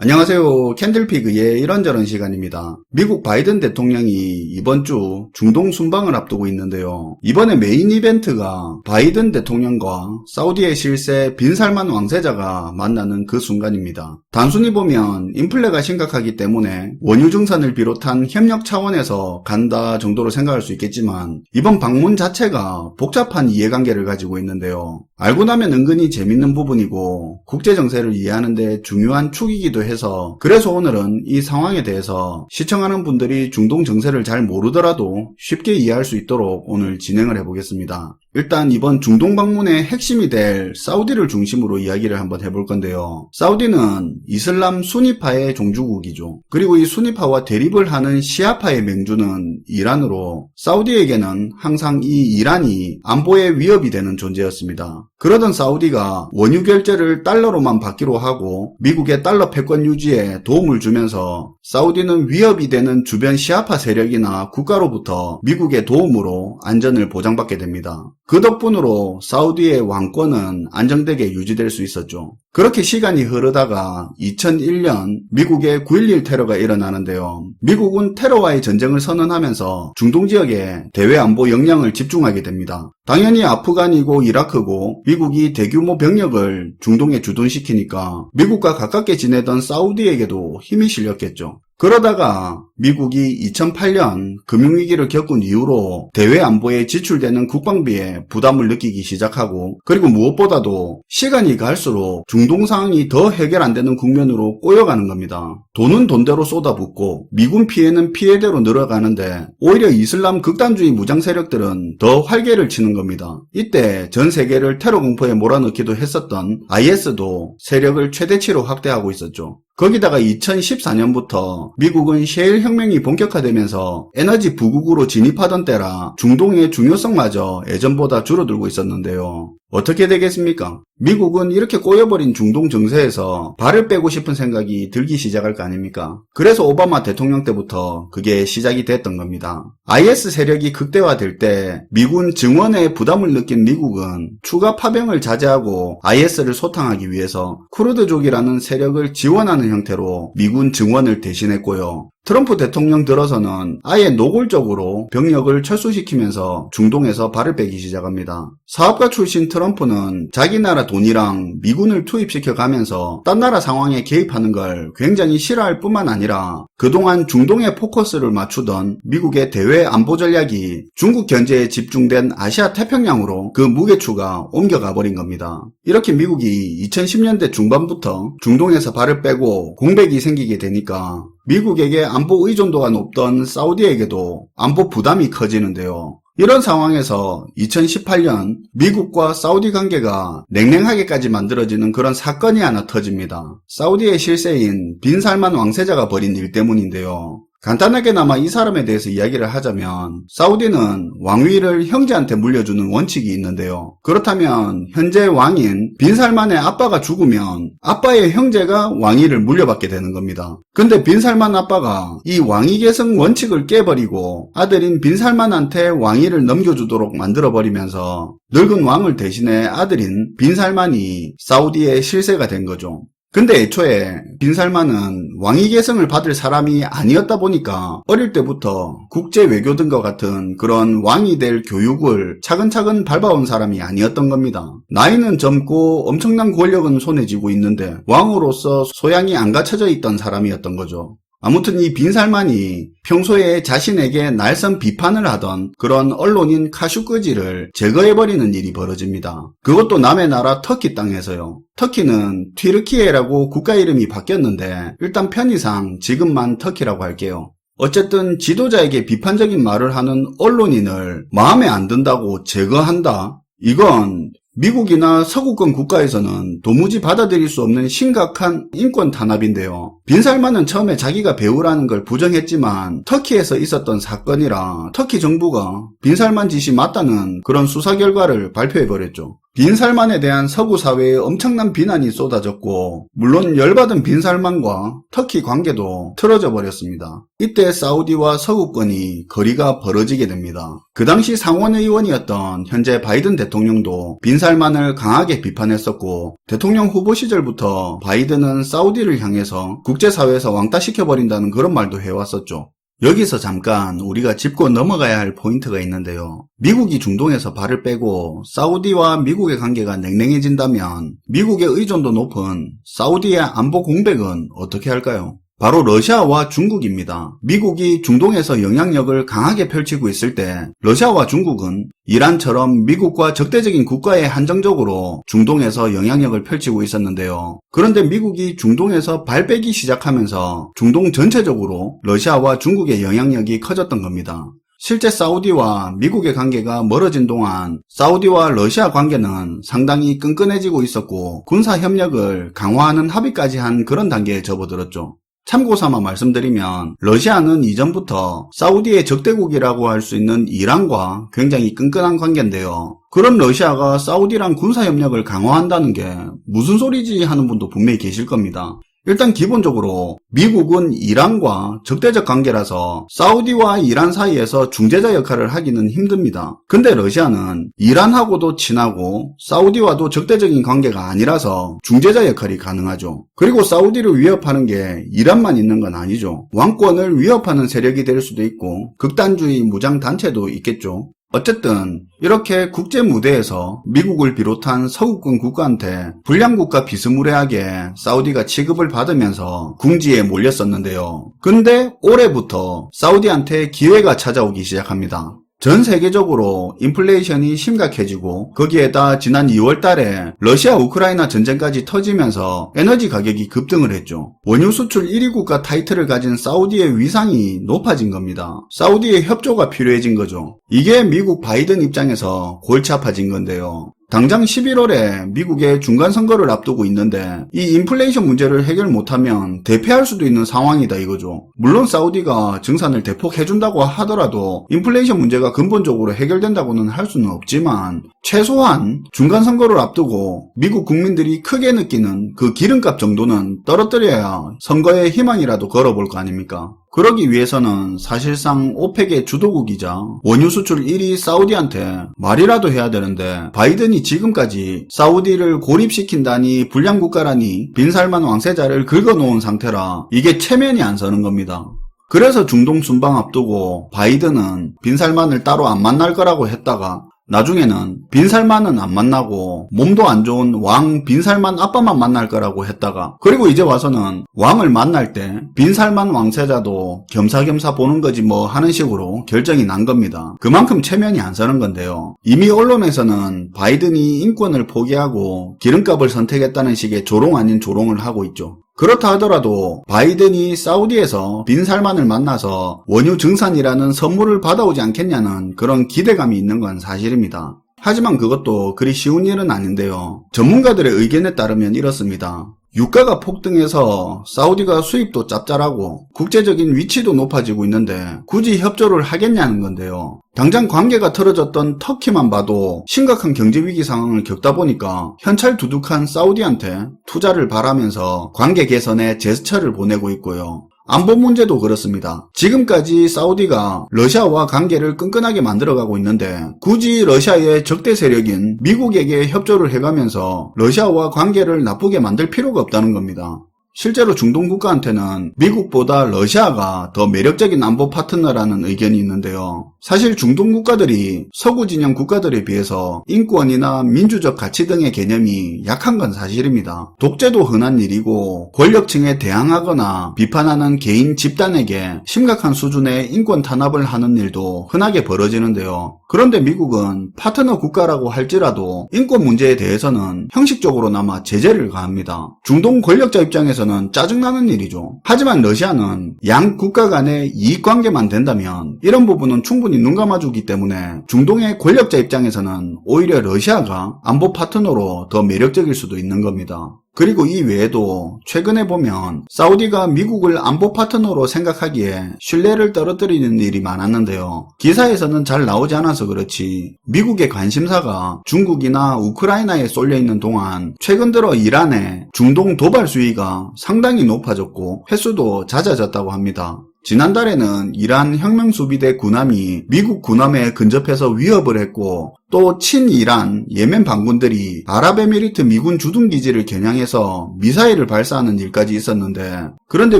안녕하세요. 캔들피그의 이런저런 시간입니다. 미국 바이든 대통령이 이번 주 중동 순방을 앞두고 있는데요. 이번에 메인 이벤트가 바이든 대통령과 사우디의 실세 빈살만 왕세자가 만나는 그 순간입니다. 단순히 보면 인플레가 심각하기 때문에 원유 증산을 비롯한 협력 차원에서 간다 정도로 생각할 수 있겠지만 이번 방문 자체가 복잡한 이해관계를 가지고 있는데요. 알고 나면 은근히 재밌는 부분이고 국제정세를 이해하는 데 중요한 축이기도 해서 그래서 오늘은 이 상황에 대해서 시청하는 분들이 중동 정세를 잘 모르더라도 쉽게 이해할 수 있도록 오늘 진행을 해보겠습니다. 일단 이번 중동 방문의 핵심이 될 사우디를 중심으로 이야기를 한번 해볼 건데요. 사우디는 이슬람 수니파의 종주국이죠. 그리고 이 수니파와 대립을 하는 시아파의 맹주는 이란으로 사우디에게는 항상 이 이란이 안보의 위협이 되는 존재였습니다. 그러던 사우디가 원유 결제를 달러로만 받기로 하고 미국의 달러 패권 유지에 도움을 주면서 사우디는 위협이 되는 주변 시아파 세력이나 국가로부터 미국의 도움으로 안전을 보장받게 됩니다. 그 덕분으로 사우디의 왕권은 안정되게 유지될 수 있었죠. 그렇게 시간이 흐르다가 2001년 미국의 9.11 테러가 일어나는데요. 미국은 테러와의 전쟁을 선언하면서 중동 지역에 대외 안보 역량을 집중하게 됩니다. 당연히 아프간이고 이라크고 미국이 대규모 병력을 중동에 주둔시키니까 미국과 가깝게 지내던 사우디에게도 힘이 실렸겠죠. 그러다가 미국이 2008년 금융위기를 겪은 이후로 대외 안보에 지출되는 국방비에 부담을 느끼기 시작하고 그리고 무엇보다도 시간이 갈수록 중동 상황이 더 해결 안 되는 국면으로 꼬여가는 겁니다. 돈은 돈대로 쏟아붓고 미군 피해는 피해대로 늘어가는데 오히려 이슬람 극단주의 무장 세력들은 더 활개를 치는 겁니다. 이때 전 세계를 테러 공포에 몰아넣기도 했었던 IS도 세력을 최대치로 확대하고 있었죠. 거기다가 2014년부터 미국은 셰일 혁명이 본격화되면서 에너지 부국으로 진입하던 때라 중동의 중요성마저 예전보다 줄어들고 있었는데요. 어떻게 되겠습니까? 미국은 이렇게 꼬여버린 중동 정세에서 발을 빼고 싶은 생각이 들기 시작할 거 아닙니까? 그래서 오바마 대통령 때부터 그게 시작이 됐던 겁니다. IS 세력이 극대화될 때 미군 증원에 부담을 느낀 미국은 추가 파병을 자제하고 IS를 소탕하기 위해서 쿠르드족이라는 세력을 지원하는 형태로 미군 증원을 대신했고요. 트럼프 대통령 들어서는 아예 노골적으로 병력을 철수시키면서 중동에서 발을 빼기 시작합니다. 사업가 출신 트럼프는 자기 나라 돈이랑 미군을 투입시켜가면서 딴 나라 상황에 개입하는 걸 굉장히 싫어할 뿐만 아니라 그동안 중동에 포커스를 맞추던 미국의 대외 안보 전략이 중국 견제에 집중된 아시아 태평양으로 그 무게추가 옮겨가 버린 겁니다. 이렇게 미국이 2010년대 중반부터 중동에서 발을 빼고 공백이 생기게 되니까 미국에게 안보 의존도가 높던 사우디에게도 안보 부담이 커지는데요. 이런 상황에서 2018년 미국과 사우디 관계가 냉랭하게까지 만들어지는 그런 사건이 하나 터집니다. 사우디의 실세인 빈살만 왕세자가 벌인 일 때문인데요. 간단하게나마 이 사람에 대해서 이야기를 하자면 사우디는 왕위를 형제한테 물려주는 원칙이 있는데요. 그렇다면 현재 왕인 빈살만의 아빠가 죽으면 아빠의 형제가 왕위를 물려받게 되는 겁니다. 근데 빈살만 아빠가 이 왕위 계승 원칙을 깨버리고 아들인 빈살만한테 왕위를 넘겨주도록 만들어버리면서 늙은 왕을 대신해 아들인 빈살만이 사우디의 실세가 된 거죠. 근데 애초에 빈살만은 왕위 계승을 받을 사람이 아니었다 보니까 어릴 때부터 국제 외교 등과 같은 그런 왕이 될 교육을 차근차근 밟아온 사람이 아니었던 겁니다. 나이는 젊고 엄청난 권력은 손에 쥐고 있는데 왕으로서 소양이 안 갖춰져 있던 사람이었던 거죠. 아무튼 이 빈살만이 평소에 자신에게 날선 비판을 하던 그런 언론인 카슈끄지를 제거해버리는 일이 벌어집니다. 그것도 남의 나라 터키 땅에서요. 터키는 튀르키예라고 국가 이름이 바뀌었는데 일단 편의상 지금만 터키라고 할게요. 어쨌든 지도자에게 비판적인 말을 하는 언론인을 마음에 안 든다고 제거한다? 이건 미국이나 서구권 국가에서는 도무지 받아들일 수 없는 심각한 인권 탄압인데요. 빈살만은 처음에 자기가 배우라는 걸 부정했지만 터키에서 있었던 사건이라 터키 정부가 빈살만 짓이 맞다는 그런 수사 결과를 발표해버렸죠. 빈살만에 대한 서구 사회의 엄청난 비난이 쏟아졌고 물론 열받은 빈살만과 터키 관계도 틀어져 버렸습니다. 이때 사우디와 서구권이 거리가 벌어지게 됩니다. 그 당시 상원의원이었던 현재 바이든 대통령도 빈살만을 강하게 비판했었고 대통령 후보 시절부터 바이든은 사우디를 향해서 국제사회에서 왕따시켜버린다는 그런 말도 해왔었죠. 여기서 잠깐 우리가 짚고 넘어가야 할 포인트가 있는데요. 미국이 중동에서 발을 빼고 사우디와 미국의 관계가 냉랭해진다면 미국의 의존도 높은 사우디의 안보 공백은 어떻게 할까요? 바로 러시아와 중국입니다. 미국이 중동에서 영향력을 강하게 펼치고 있을 때 러시아와 중국은 이란처럼 미국과 적대적인 국가에 한정적으로 중동에서 영향력을 펼치고 있었는데요. 그런데 미국이 중동에서 발 빼기 시작하면서 중동 전체적으로 러시아와 중국의 영향력이 커졌던 겁니다. 실제 사우디와 미국의 관계가 멀어진 동안 사우디와 러시아 관계는 상당히 끈끈해지고 있었고 군사협력을 강화하는 합의까지 한 그런 단계에 접어들었죠. 참고삼아 말씀드리면 러시아는 이전부터 사우디의 적대국이라고 할 수 있는 이란과 굉장히 끈끈한 관계인데요. 그런 러시아가 사우디랑 군사협력을 강화한다는 게 무슨 소리지 하는 분도 분명히 계실 겁니다. 일단 기본적으로 미국은 이란과 적대적 관계라서 사우디와 이란 사이에서 중재자 역할을 하기는 힘듭니다. 근데 러시아는 이란하고도 친하고 사우디와도 적대적인 관계가 아니라서 중재자 역할이 가능하죠. 그리고 사우디를 위협하는 게 이란만 있는 건 아니죠. 왕권을 위협하는 세력이 될 수도 있고 극단주의 무장단체도 있겠죠. 어쨌든 이렇게 국제 무대에서 미국을 비롯한 서구권 국가한테 불량국가 비스무리하게 사우디가 취급을 받으면서 궁지에 몰렸었는데요. 근데 올해부터 사우디한테 기회가 찾아오기 시작합니다. 전 세계적으로 인플레이션이 심각해지고 거기에다 지난 2월 달에 러시아 우크라이나 전쟁까지 터지면서 에너지 가격이 급등을 했죠. 원유 수출 1위 국가 타이틀을 가진 사우디의 위상이 높아진 겁니다. 사우디의 협조가 필요해진 거죠. 이게 미국 바이든 입장에서 골치 아파진 건데요. 당장 11월에 미국의 중간선거를 앞두고 있는데 이 인플레이션 문제를 해결 못하면 대패할 수도 있는 상황이다 이거죠. 물론 사우디가 증산을 대폭 해준다고 하더라도 인플레이션 문제가 근본적으로 해결된다고는 할 수는 없지만 최소한 중간선거를 앞두고 미국 국민들이 크게 느끼는 그 기름값 정도는 떨어뜨려야 선거에 희망이라도 걸어볼 거 아닙니까? 그러기 위해서는 사실상 오펙의 주도국이자 원유 수출 1위 사우디한테 말이라도 해야 되는데 바이든이 지금까지 사우디를 고립시킨다니 불량국가라니 빈살만 왕세자를 긁어놓은 상태라 이게 체면이 안 서는 겁니다. 그래서 중동 순방 앞두고 바이든은 빈살만을 따로 안 만날 거라고 했다가 나중에는 빈살만은 안 만나고 몸도 안 좋은 왕 빈살만 아빠만 만날 거라고 했다가 그리고 이제 와서는 왕을 만날 때 빈살만 왕세자도 겸사겸사 보는 거지 뭐 하는 식으로 결정이 난 겁니다. 그만큼 체면이 안 서는 건데요. 이미 언론에서는 바이든이 인권을 포기하고 기름값을 선택했다는 식의 조롱 아닌 조롱을 하고 있죠. 그렇다 하더라도 바이든이 사우디에서 빈살만을 만나서 원유 증산이라는 선물을 받아오지 않겠냐는 그런 기대감이 있는 건 사실입니다. 하지만 그것도 그리 쉬운 일은 아닌데요. 전문가들의 의견에 따르면 이렇습니다. 유가가 폭등해서 사우디가 수입도 짭짤하고 국제적인 위치도 높아지고 있는데 굳이 협조를 하겠냐는 건데요. 당장 관계가 틀어졌던 터키만 봐도 심각한 경제위기 상황을 겪다 보니까 현찰 두둑한 사우디한테 투자를 바라면서 관계 개선에 제스처를 보내고 있고요. 안보 문제도 그렇습니다. 지금까지 사우디가 러시아와 관계를 끈끈하게 만들어가고 있는데 굳이 러시아의 적대 세력인 미국에게 협조를 해가면서 러시아와 관계를 나쁘게 만들 필요가 없다는 겁니다. 실제로 중동 국가한테는 미국보다 러시아가 더 매력적인 안보 파트너라는 의견이 있는데요. 사실 중동 국가들이 서구 진영 국가들에 비해서 인권이나 민주적 가치 등의 개념이 약한 건 사실입니다. 독재도 흔한 일이고 권력층에 대항하거나 비판하는 개인 집단에게 심각한 수준의 인권 탄압을 하는 일도 흔하게 벌어지는데요. 그런데 미국은 파트너 국가라고 할지라도 인권 문제에 대해서는 형식적으로나마 제재를 가합니다. 중동 권력자 입장에서는 짜증나는 일이죠. 하지만 러시아는 양 국가 간의 이익관계만 된다면 이런 부분은 충분히 충분히 눈감아주기 때문에 중동의 권력자 입장에서는 오히려 러시아가 안보 파트너로 더 매력적일 수도 있는 겁니다. 그리고 이 외에도 최근에 보면 사우디가 미국을 안보 파트너로 생각하기에 신뢰를 떨어뜨리는 일이 많았는데요. 기사에서는 잘 나오지 않아서 그렇지 미국의 관심사가 중국이나 우크라이나에 쏠려있는 동안 최근 들어 이란의 중동 도발 수위가 상당히 높아졌고 횟수도 잦아졌다고 합니다. 지난달에는 이란 혁명수비대 군함이 미국 군함에 근접해서 위협을 했고 또 친이란 예멘 반군들이 아랍에미리트 미군 주둔기지를 겨냥해서 미사일을 발사하는 일까지 있었는데 그런데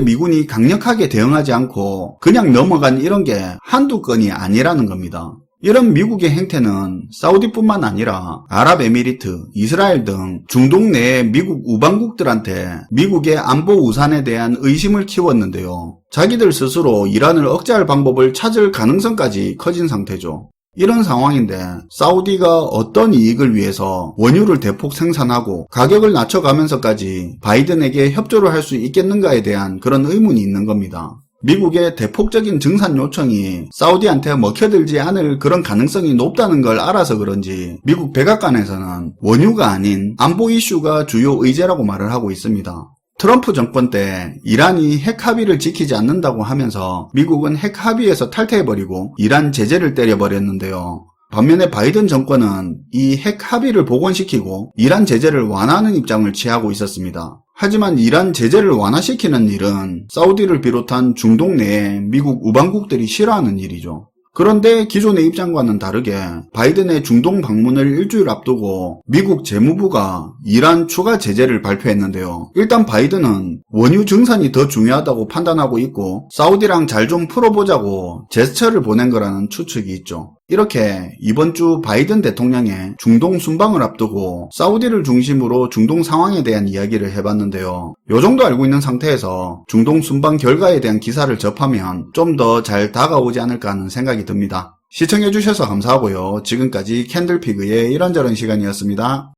미군이 강력하게 대응하지 않고 그냥 넘어간 이런 게 한두 건이 아니라는 겁니다. 이런 미국의 행태는 사우디뿐만 아니라 아랍에미리트, 이스라엘 등 중동 내의 미국 우방국들한테 미국의 안보 우산에 대한 의심을 키웠는데요. 자기들 스스로 이란을 억제할 방법을 찾을 가능성까지 커진 상태죠. 이런 상황인데 사우디가 어떤 이익을 위해서 원유를 대폭 생산하고 가격을 낮춰가면서까지 바이든에게 협조를 할 수 있겠는가에 대한 그런 의문이 있는 겁니다. 미국의 대폭적인 증산 요청이 사우디한테 먹혀들지 않을 그런 가능성이 높다는 걸 알아서 그런지 미국 백악관에서는 원유가 아닌 안보 이슈가 주요 의제라고 말을 하고 있습니다. 트럼프 정권 때 이란이 핵 합의를 지키지 않는다고 하면서 미국은 핵 합의에서 탈퇴해버리고 이란 제재를 때려버렸는데요. 반면에 바이든 정권은 이 핵 합의를 복원시키고 이란 제재를 완화하는 입장을 취하고 있었습니다. 하지만 이란 제재를 완화시키는 일은 사우디를 비롯한 중동 내에 미국 우방국들이 싫어하는 일이죠. 그런데 기존의 입장과는 다르게 바이든의 중동 방문을 일주일 앞두고 미국 재무부가 이란 추가 제재를 발표했는데요. 일단 바이든은 원유 증산이 더 중요하다고 판단하고 있고 사우디랑 잘 좀 풀어보자고 제스처를 보낸 거라는 추측이 있죠. 이렇게 이번 주 바이든 대통령의 중동 순방을 앞두고 사우디를 중심으로 중동 상황에 대한 이야기를 해봤는데요. 요 정도 알고 있는 상태에서 중동 순방 결과에 대한 기사를 접하면 좀 더 잘 다가오지 않을까 하는 생각이 듭니다. 시청해주셔서 감사하고요. 지금까지 캔들피그의 이런저런 시간이었습니다.